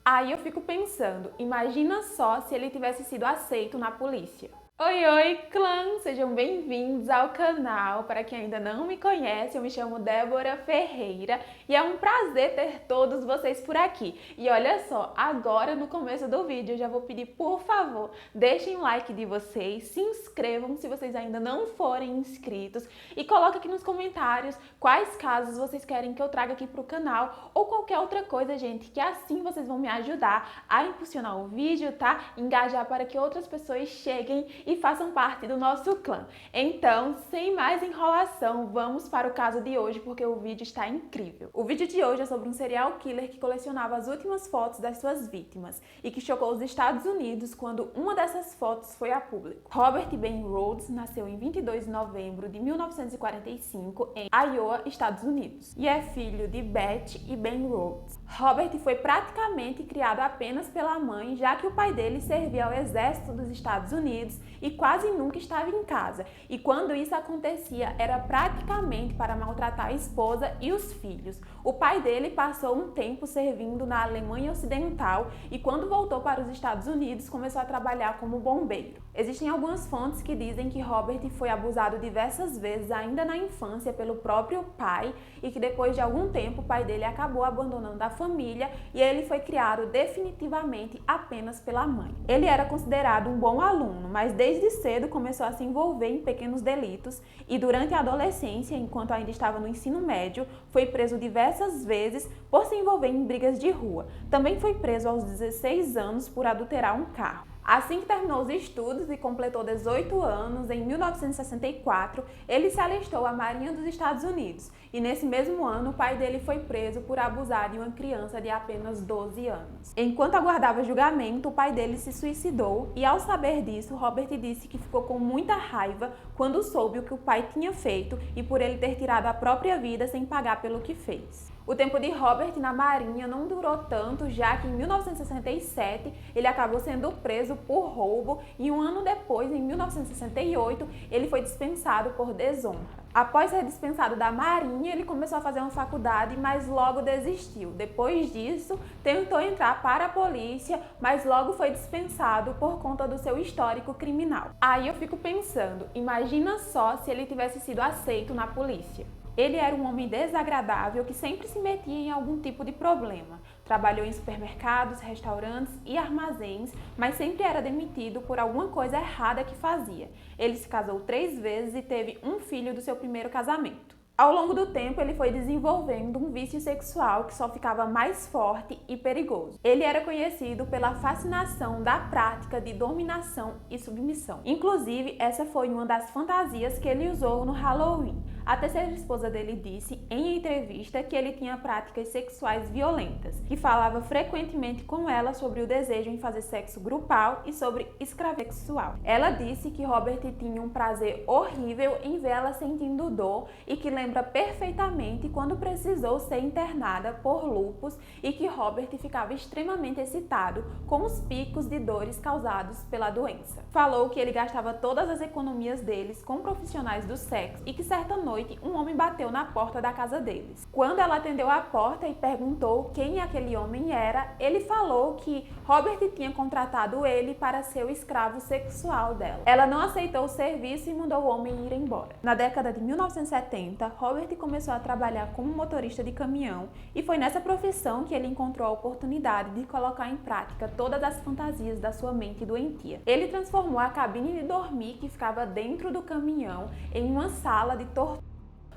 Aí eu fico pensando, imagina só se ele tivesse sido aceito na polícia. Oi, oi, clã! Sejam bem-vindos ao canal. Para quem ainda não me conhece, eu me chamo Débora Ferreira e é um prazer ter todos vocês por aqui. E olha só, agora no começo do vídeo eu já vou pedir, por favor, deixem o like de vocês, se inscrevam se vocês ainda não forem inscritos e coloquem aqui nos comentários quais casos vocês querem que eu traga aqui para o canal ou qualquer outra coisa, gente, que assim vocês vão me ajudar a impulsionar o vídeo, tá? Engajar para que outras pessoas cheguem e façam parte do nosso clã. Então, sem mais enrolação, vamos para o caso de hoje porque o vídeo está incrível. O vídeo de hoje é sobre um serial killer que colecionava as últimas fotos das suas vítimas e que chocou os Estados Unidos quando uma dessas fotos foi a público. Robert Ben Rhodes nasceu em 22 de novembro de 1945 em Iowa, Estados Unidos, e é filho de Beth e Ben Rhodes. Robert foi praticamente criado apenas pela mãe, já que o pai dele servia ao exército dos Estados Unidos e quase nunca estava em casa. E quando isso acontecia, era praticamente para maltratar a esposa e os filhos. O pai dele passou um tempo servindo na Alemanha Ocidental e quando voltou para os Estados Unidos, começou a trabalhar como bombeiro. Existem algumas fontes que dizem que Robert foi abusado diversas vezes ainda na infância pelo próprio pai e que depois de algum tempo o pai dele acabou abandonando a família e ele foi criado definitivamente apenas pela mãe. Ele era considerado um bom aluno, mas desde cedo começou a se envolver em pequenos delitos e durante a adolescência, enquanto ainda estava no ensino médio, foi preso diversas vezes por se envolver em brigas de rua. Também foi preso aos 16 anos por adulterar um carro. Assim que terminou os estudos e completou 18 anos, em 1964, ele se alistou à Marinha dos Estados Unidos e nesse mesmo ano o pai dele foi preso por abusar de uma criança de apenas 12 anos. Enquanto aguardava julgamento, o pai dele se suicidou e ao saber disso, Robert disse que ficou com muita raiva quando soube o que o pai tinha feito e por ele ter tirado a própria vida sem pagar pelo que fez. O tempo de Robert na Marinha não durou tanto, já que em 1967 ele acabou sendo preso por roubo e um ano depois, em 1968, ele foi dispensado por desonra. Após ser dispensado da Marinha, ele começou a fazer uma faculdade, mas logo desistiu. Depois disso, tentou entrar para a polícia, mas logo foi dispensado por conta do seu histórico criminal. Aí eu fico pensando, imagina só se ele tivesse sido aceito na polícia. Ele era um homem desagradável que sempre se metia em algum tipo de problema. Trabalhou em supermercados, restaurantes e armazéns, mas sempre era demitido por alguma coisa errada que fazia. Ele se casou 3 vezes e teve um filho do seu primeiro casamento. Ao longo do tempo, ele foi desenvolvendo um vício sexual que só ficava mais forte e perigoso. Ele era conhecido pela fascinação da prática de dominação e submissão. Inclusive, essa foi uma das fantasias que ele usou no Halloween. A terceira esposa dele disse em entrevista que ele tinha práticas sexuais violentas, que falava frequentemente com ela sobre o desejo em fazer sexo grupal e sobre escravidão sexual. Ela disse que Robert tinha um prazer horrível em vê-la sentindo dor e que lembra perfeitamente quando precisou ser internada por lúpus e que Robert ficava extremamente excitado com os picos de dores causados pela doença. Falou que ele gastava todas as economias deles com profissionais do sexo e que certa noite um homem bateu na porta da casa deles. Quando ela atendeu a porta e perguntou quem aquele homem era, ele falou que Robert tinha contratado ele para ser o escravo sexual dela. Ela não aceitou o serviço e mandou o homem ir embora. Na década de 1970, Robert começou a trabalhar como motorista de caminhão e foi nessa profissão que ele encontrou a oportunidade de colocar em prática todas as fantasias da sua mente doentia. Ele transformou a cabine de dormir que ficava dentro do caminhão em uma sala de tortura.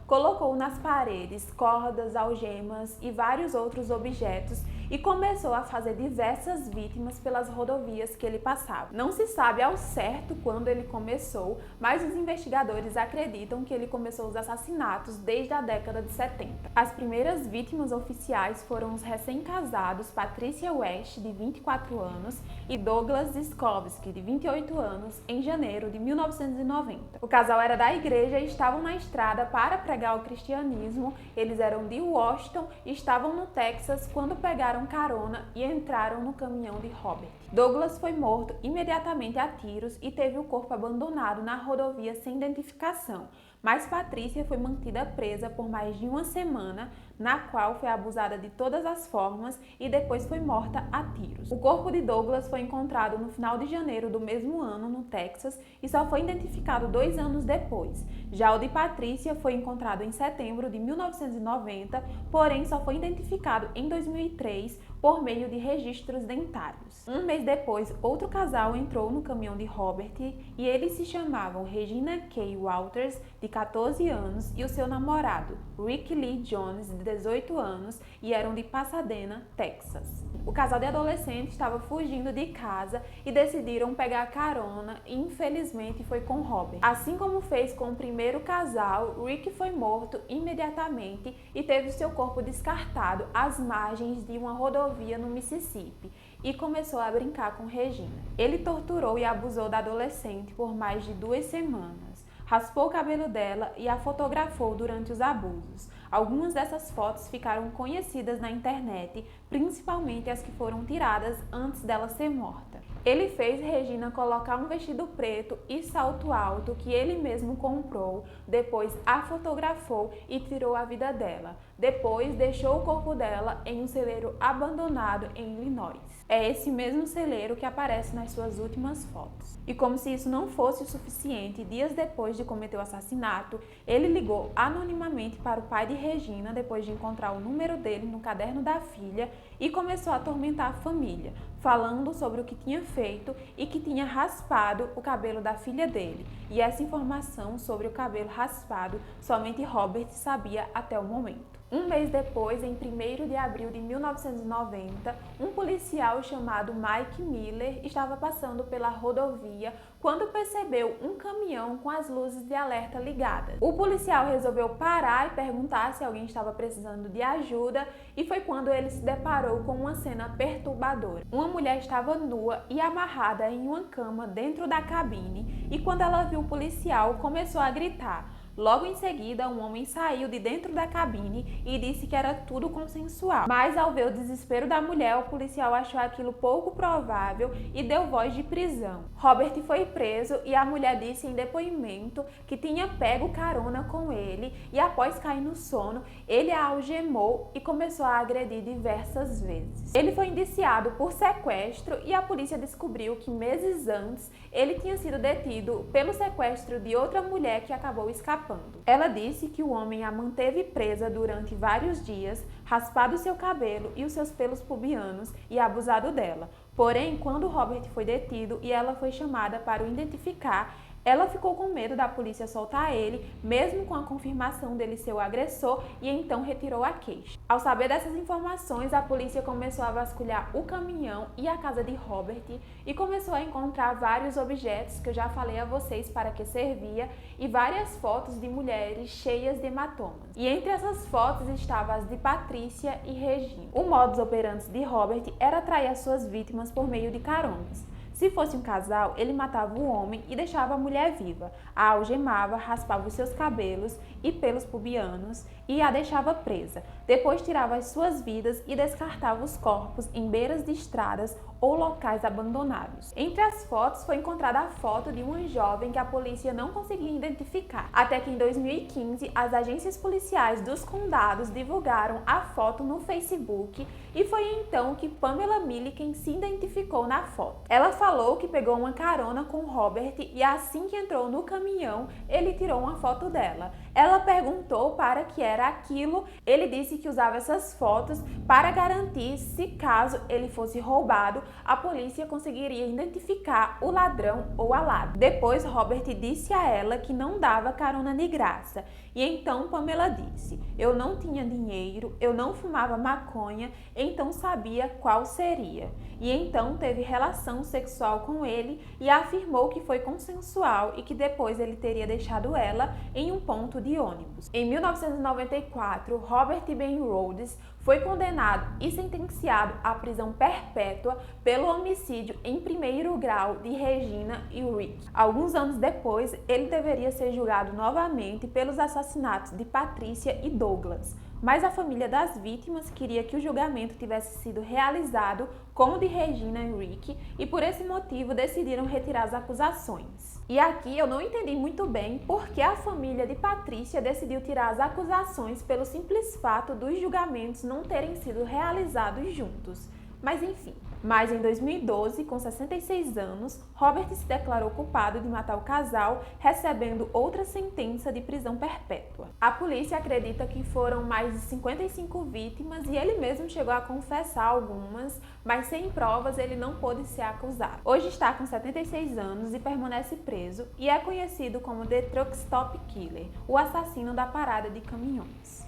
Colocou nas paredes cordas, algemas e vários outros objetos e começou a fazer diversas vítimas pelas rodovias que ele passava. Não se sabe ao certo quando ele começou, mas os investigadores acreditam que ele começou os assassinatos desde a década de 70. As primeiras vítimas oficiais foram os recém-casados Patricia West, de 24 anos, e Douglas Skovsky, de 28 anos, em janeiro de 1990. O casal era da igreja e estavam na estrada para pregar o cristianismo. Eles eram de Washington e estavam no Texas quando pegaram carona e entraram no caminhão de Robert. Douglas foi morto imediatamente a tiros e teve o corpo abandonado na rodovia sem identificação, mas Patrícia foi mantida presa por mais de uma semana na qual foi abusada de todas as formas e depois foi morta a tiros. O corpo de Douglas foi encontrado no final de janeiro do mesmo ano no Texas e só foi identificado 2 anos depois. Já o de Patrícia foi encontrado em setembro de 1990, porém só foi identificado em 2003 por meio de registros dentários. Um mês depois, outro casal entrou no caminhão de Robert e eles se chamavam Regina Kay Walters, de 14 anos, e o seu namorado, Rick Lee Jones, de 18 anos, e eram de Pasadena, Texas. O casal de adolescentes estava fugindo de casa e decidiram pegar carona e infelizmente foi com Robert. Assim como fez com o primeiro casal, Rick foi morto imediatamente e teve seu corpo descartado às margens de uma rodovia no Mississippi e começou a brincar com Regina. Ele torturou e abusou da adolescente por mais de 2 semanas. Raspou o cabelo dela e a fotografou durante os abusos. Algumas dessas fotos ficaram conhecidas na internet, principalmente as que foram tiradas antes dela ser morta. Ele fez Regina colocar um vestido preto e salto alto que ele mesmo comprou, depois a fotografou e tirou a vida dela. Depois deixou o corpo dela em um celeiro abandonado em Illinois. É esse mesmo celeiro que aparece nas suas últimas fotos. E como se isso não fosse o suficiente, dias depois de cometer o assassinato, ele ligou anonimamente para o pai de Regina depois de encontrar o número dele no caderno da filha e começou a atormentar a família, falando sobre o que tinha feito e que tinha raspado o cabelo da filha dele. E essa informação sobre o cabelo raspado somente Robert sabia até o momento. Um mês depois, em 1º de abril de 1990, um policial chamado Mike Miller estava passando pela rodovia quando percebeu um caminhão com as luzes de alerta ligadas. O policial resolveu parar e perguntar se alguém estava precisando de ajuda e foi quando ele se deparou com uma cena perturbadora. Uma mulher estava nua e amarrada em uma cama dentro da cabine e quando ela viu o policial, começou a gritar. Logo em seguida, um homem saiu de dentro da cabine e disse que era tudo consensual. Mas ao ver o desespero da mulher, o policial achou aquilo pouco provável e deu voz de prisão. Robert foi preso e a mulher disse em depoimento que tinha pego carona com ele e após cair no sono, ele a algemou e começou a agredir diversas vezes. Ele foi indiciado por sequestro e a polícia descobriu que meses antes ele tinha sido detido pelo sequestro de outra mulher que acabou escapando. Ela disse que o homem a manteve presa durante vários dias, raspado seu cabelo e os seus pelos pubianos e abusado dela. Porém, quando Robert foi detido e ela foi chamada para o identificar, ela ficou com medo da polícia soltar ele, mesmo com a confirmação dele ser o agressor, e então retirou a queixa. Ao saber dessas informações, a polícia começou a vasculhar o caminhão e a casa de Robert e começou a encontrar vários objetos que eu já falei a vocês para que servia e várias fotos de mulheres cheias de hematomas. E entre essas fotos estavam as de Patrícia e Regina. O modus operandi de Robert era atrair as suas vítimas por meio de caronas. Se fosse um casal, ele matava o homem e deixava a mulher viva, a algemava, raspava os seus cabelos e pelos pubianos e a deixava presa. Depois tirava as suas vidas e descartava os corpos em beiras de estradas ou locais abandonados. Entre as fotos foi encontrada a foto de uma jovem que a polícia não conseguia identificar, até que em 2015 as agências policiais dos condados divulgaram a foto no Facebook e foi então que Pamela Milliken se identificou na foto. Ela falou que pegou uma carona com Robert e assim que entrou no caminhão, ele tirou uma foto dela. Ela perguntou para que era aquilo, ele disse que usava essas fotos para garantir se caso ele fosse roubado, a polícia conseguiria identificar o ladrão ou a ladra. Depois, Robert disse a ela que não dava carona de graça. E então Pamela disse: eu não tinha dinheiro, eu não fumava maconha, então sabia qual seria. E então teve relação sexual com ele e afirmou que foi consensual e que depois ele teria deixado ela em um ponto de ônibus. Em 1994, Robert Ben Rhodes foi condenado e sentenciado à prisão perpétua pelo homicídio em primeiro grau de Regina e Rick. Alguns anos depois, ele deveria ser julgado novamente pelos assassinatos de Patrícia e Douglas. mas a família das vítimas queria que o julgamento tivesse sido realizado como o de Regina Enrique e por esse motivo decidiram retirar as acusações. E aqui eu não entendi muito bem por que a família de Patrícia decidiu tirar as acusações pelo simples fato dos julgamentos não terem sido realizados juntos. Mas enfim. Mas em 2012, com 66 anos, Robert se declarou culpado de matar o casal, recebendo outra sentença de prisão perpétua. A polícia acredita que foram mais de 55 vítimas e ele mesmo chegou a confessar algumas, mas sem provas ele não pôde ser acusado. Hoje está com 76 anos e permanece preso e é conhecido como The Truck Stop Killer, o assassino da parada de caminhões.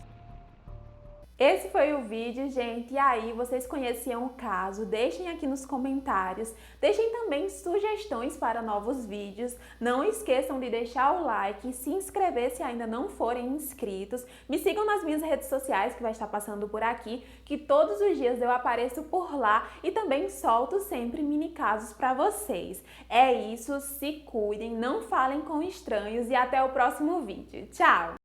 Esse foi o vídeo, gente. E aí, vocês conheciam o caso? Deixem aqui nos comentários. Deixem também sugestões para novos vídeos. Não esqueçam de deixar o like e se inscrever se ainda não forem inscritos. Me sigam nas minhas redes sociais, que vai estar passando por aqui, que todos os dias eu apareço por lá e também solto sempre mini casos para vocês. É isso, se cuidem, não falem com estranhos e até o próximo vídeo. Tchau!